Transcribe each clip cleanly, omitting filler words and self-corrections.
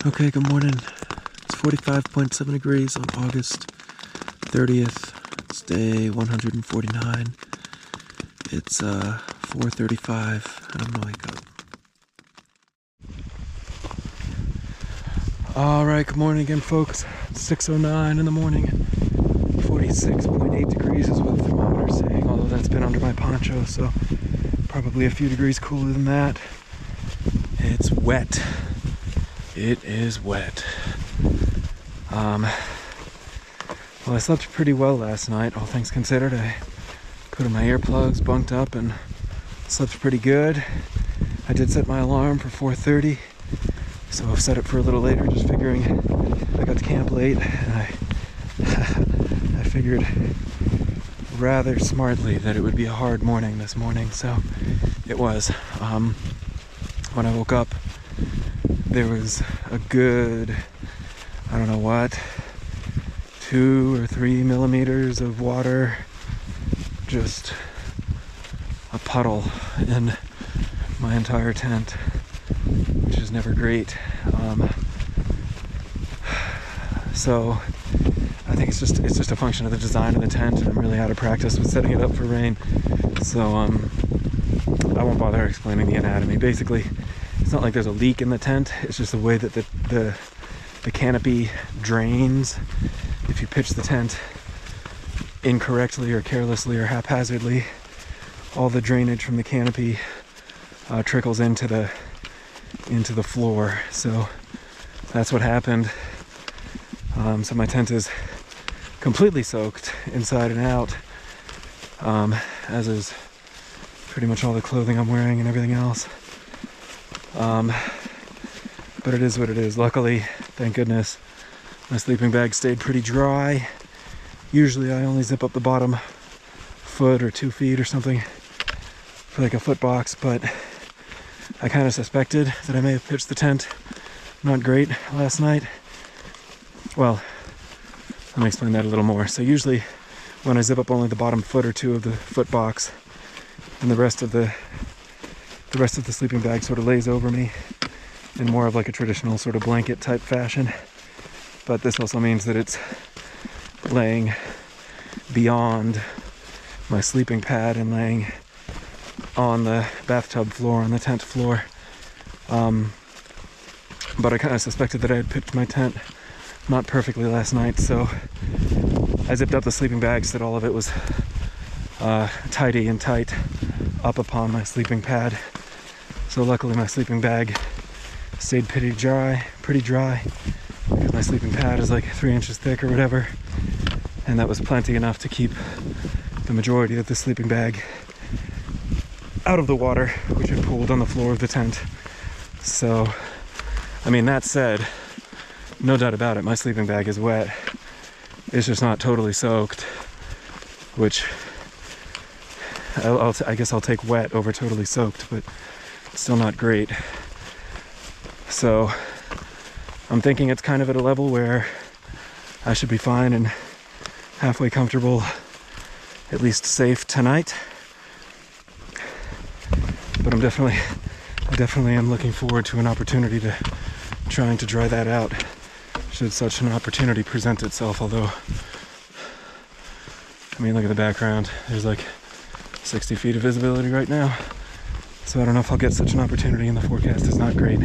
Okay, good morning. It's 45.7 degrees on August 30th. It's day 149. It's 4:35 and I'm gonna wake up. Alright, good morning again, folks. It's 6:09 in the morning. 46.8 degrees is what the thermometer's saying, although that's been under my poncho, so probably a few degrees cooler than that. It's wet. It is wet. Well, I slept pretty well last night, all things considered. I put in my earplugs, bunked up, and slept pretty good. I did set my alarm for 4:30, so I've set it for a little later, just figuring I got to camp late, and I figured rather smartly that it would be a hard morning this morning, so it was. When I woke up, there was a good, I don't know what, 2 or 3 millimeters of water, just a puddle in my entire tent, which is never great. So I think it's just a function of the design of the tent, and I'm really out of practice with setting it up for rain. So I won't bother explaining the anatomy. Basically, it's not like there's a leak in the tent. It's just the way that the canopy drains. If you pitch the tent incorrectly or carelessly or haphazardly, all the drainage from the canopy trickles into the floor. So that's what happened. So my tent is completely soaked inside and out, as is pretty much all the clothing I'm wearing and everything else. But it is what it is. Luckily, thank goodness, my sleeping bag stayed pretty dry. Usually I only zip up the bottom foot or 2 feet or something for like a foot box, but I kind of suspected that I may have pitched the tent not great last night. Well, let me explain that a little more. So usually when I zip up only the bottom foot or 2 of the foot box, and the rest of the sleeping bag sort of lays over me in more of like a traditional sort of blanket type fashion. But this also means that it's laying beyond my sleeping pad and laying on the bathtub floor, on the tent floor. But I kind of suspected that I had pitched my tent not perfectly last night, so I zipped up the sleeping bag so that all of it was tidy and tight up upon my sleeping pad. So luckily my sleeping bag stayed pretty dry, because my sleeping pad is like 3 inches thick or whatever, and that was plenty enough to keep the majority of the sleeping bag out of the water, which had pooled on the floor of the tent. So, I mean, that said, no doubt about it, my sleeping bag is wet. It's just not totally soaked, which I guess I'll take wet over totally soaked, but still not great. So I'm thinking it's kind of at a level where I should be fine and halfway comfortable, at least safe tonight. But I definitely am looking forward to an opportunity to trying to dry that out, should such an opportunity present itself. Although, I mean, look at the background. There's like 60 feet of visibility right now. So I don't know if I'll get such an opportunity, and the forecast is not great.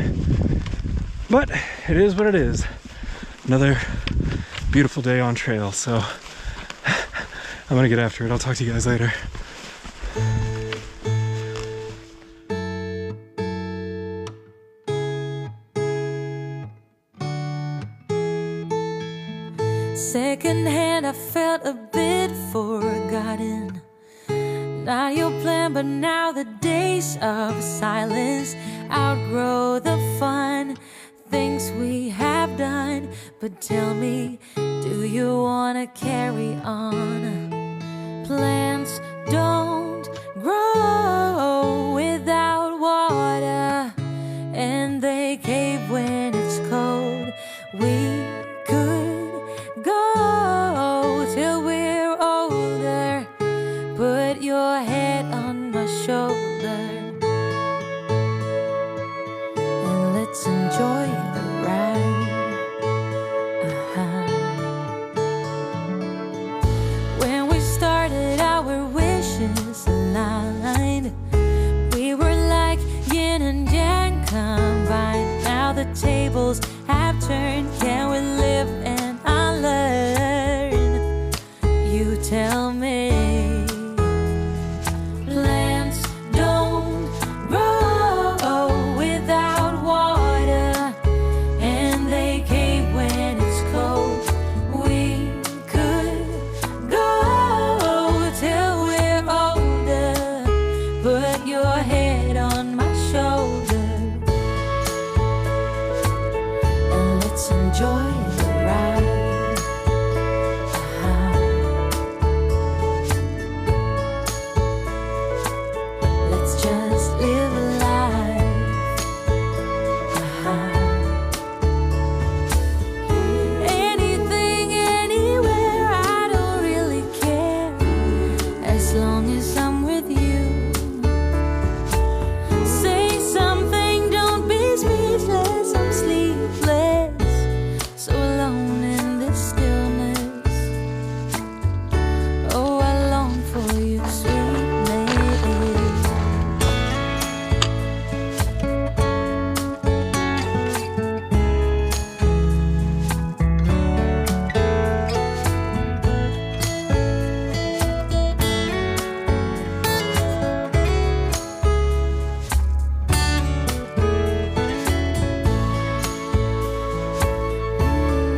But it is what it is. Another beautiful day on trail, so I'm gonna get after it. I'll talk to you guys later. Secondhand, I felt a bit forgotten. Not your plan, but now the days of silence outgrow the fun things we have done. But tell me, do you wanna carry on? Plants don't grow without water, and they cave when it's cold. We could go till we're older. Put your head on my shoulder and let's enjoy the ride. tables have turned. Can we live and unlearn? You tell me. Plants don't grow without water, and they cave when it's cold. We could go till we're older. Put your head on my shoulder, and let's enjoy the ride. Let's just live a life. Anything, anywhere, I don't really care, as long as I'm with you. Say something, don't be speechless. I'm sleepless, so alone in this stillness. Oh, I long for you, sweetness.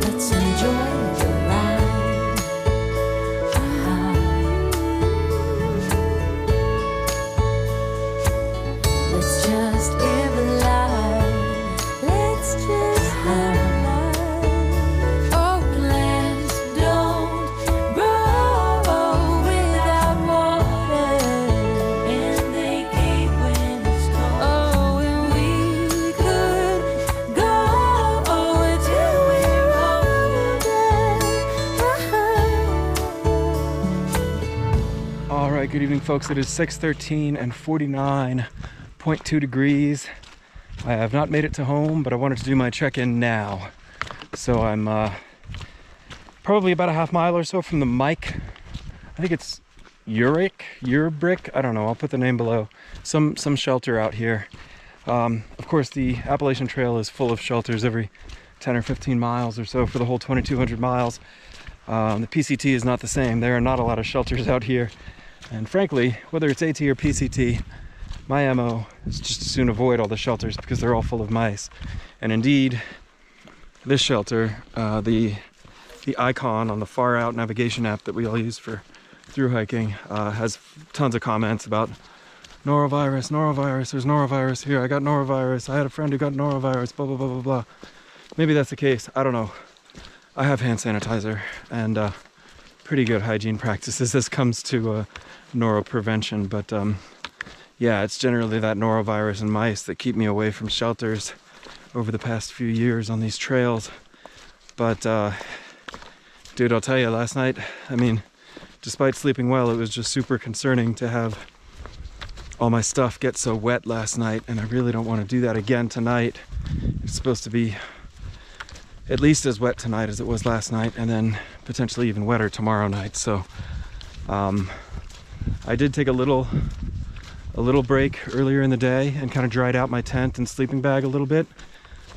Let's enjoy the ride. Let's just live a life. Let's just live a life. Oh, plants don't grow without water, and they cave when it's cold. Oh, and we could go till we're older. All right, good evening, folks. It is 6:13 and 49.2 degrees. I have not made it to home, but I wanted to do my check-in now. So I'm probably about a half mile or so from the Mike. I think it's Uribrick. I don't know. I'll put the name below. Some shelter out here. Of course, the Appalachian Trail is full of shelters every 10 or 15 miles or so for the whole 2,200 miles. The PCT is not the same. There are not a lot of shelters out here. And frankly, whether it's AT or PCT, my MO is just to soon avoid all the shelters because they're all full of mice. And indeed, this shelter, the icon on the far out navigation app that we all use for through hiking, has tons of comments about norovirus, there's norovirus here, I got norovirus, I had a friend who got norovirus, blah, blah, blah, blah, blah. Maybe that's the case, I don't know. I have hand sanitizer and pretty good hygiene practices as comes to noro prevention, but yeah, it's generally that norovirus and mice that keep me away from shelters over the past few years on these trails. But dude, I'll tell you, last night, I mean, despite sleeping well, it was just super concerning to have all my stuff get so wet last night, and I really don't want to do that again tonight. It's supposed to be at least as wet tonight as it was last night, and then potentially even wetter tomorrow night. So I did take a little break earlier in the day and kind of dried out my tent and sleeping bag a little bit,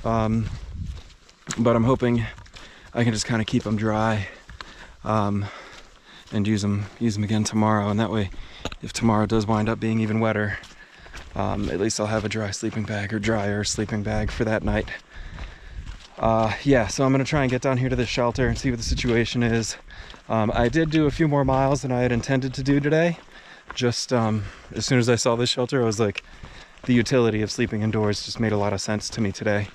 but I'm hoping I can just kind of keep them dry and use them again tomorrow, and that way if tomorrow does wind up being even wetter, at least I'll have a dry sleeping bag or drier sleeping bag for that night. Yeah, so I'm gonna try and get down here to the shelter and see what the situation is. I did do a few more miles than I had intended to do today. Just as soon as I saw this shelter, I was like, the utility of sleeping indoors just made a lot of sense to me today.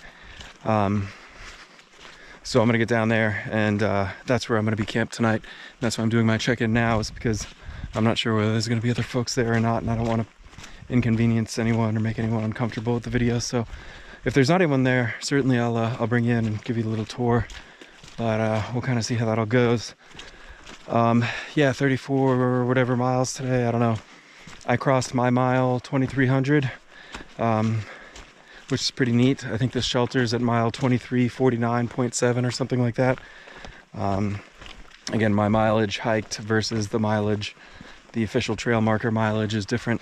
So I'm gonna get down there, and that's where I'm gonna be camped tonight. And that's why I'm doing my check-in now, is because I'm not sure whether there's gonna be other folks there or not, and I don't want to inconvenience anyone or make anyone uncomfortable with the video. So if there's not anyone there, certainly I'll bring you in and give you a little tour, but we'll kind of see how that all goes. Yeah, 34 or whatever miles today, I don't know. I crossed my mile 2300, which is pretty neat. I think the shelter's at mile 2349.7 or something like that. Again, my mileage hiked versus the mileage, the official trail marker mileage is different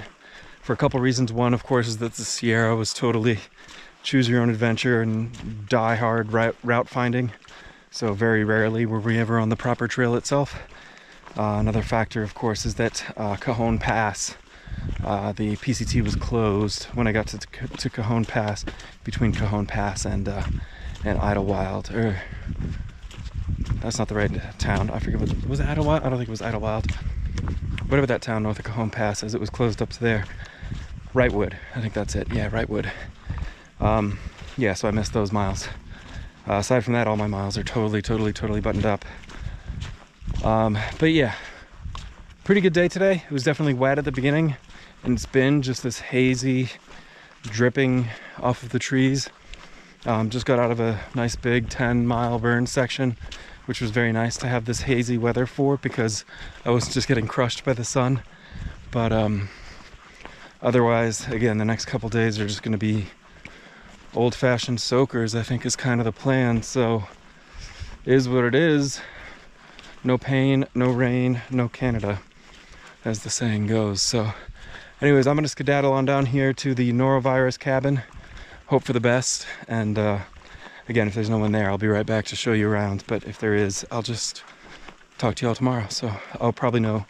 for a couple reasons. One, of course, is that the Sierra was totally choose your own adventure and die hard route finding. So very rarely were we ever on the proper trail itself. Another factor, of course, is that Cajon Pass, the PCT was closed when I got to Cajon Pass, between Cajon Pass and Idlewild. Or that's not the right town. I forget what was it. Idlewild? I don't think it was Idlewild. Whatever that town north of Cajon Pass is, it was closed up to there. Wrightwood, I think that's it. Yeah, Wrightwood. Yeah, so I missed those miles. Aside from that, all my miles are totally buttoned up. But yeah, pretty good day today. It was definitely wet at the beginning, and it's been just this hazy dripping off of the trees. Just got out of a nice big 10-mile burn section, which was very nice to have this hazy weather for, because I was just getting crushed by the sun. But otherwise, again, the next couple days are just going to be old-fashioned soakers, I think is kind of the plan. So is what it is. No pain, no rain, no Canada, as the saying goes. So anyways, I'm going to skedaddle on down here to the norovirus cabin, hope for the best, and again, if there's no one there, I'll be right back to show you around. But if there is, I'll just talk to y'all tomorrow. So I'll probably no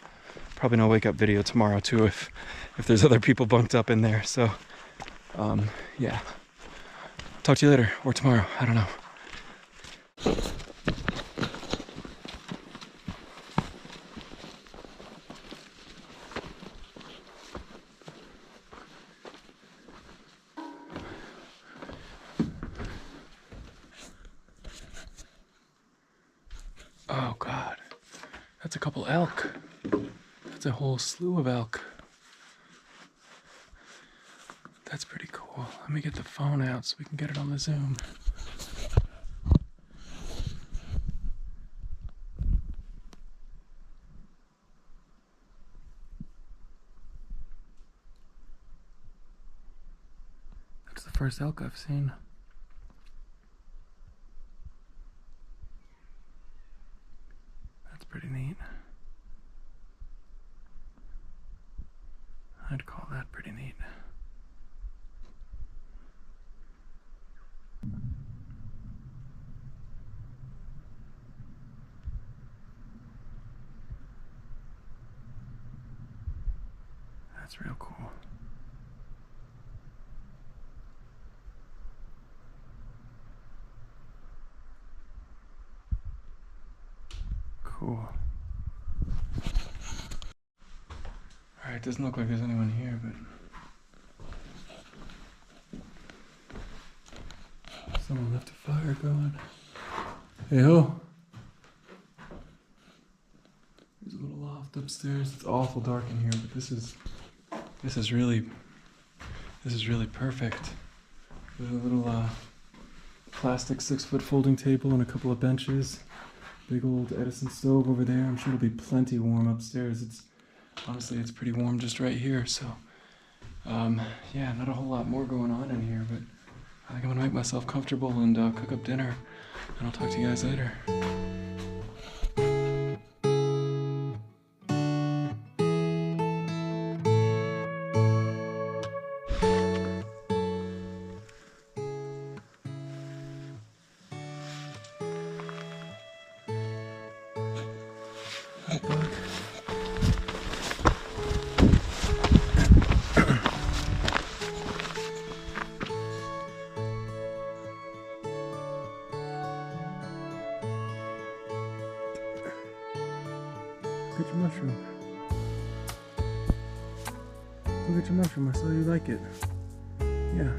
wake up video tomorrow too, if there's other people bunked up in there. So yeah, talk to you later, or tomorrow, I don't know. Oh God, that's a couple elk. That's a whole slew of elk. That's pretty cool. Let me get the phone out so we can get it on the zoom. That's the first elk I've seen. Pretty neat. I'd call that pretty neat. That's real cool. Cool. Alright, doesn't look like there's anyone here, but someone left a fire going. Hey ho! There's a little loft upstairs. It's awful dark in here, but this is really perfect. There's a little plastic 6-foot folding table and a couple of benches. Big old Edison stove over there. I'm sure it'll be plenty warm upstairs. Honestly, it's pretty warm just right here. So, yeah, not a whole lot more going on in here, but I think I'm gonna make myself comfortable and cook up dinner, and I'll talk to you guys later. Look at your mushroom. Look at your mushroom. I saw you like it. Yeah.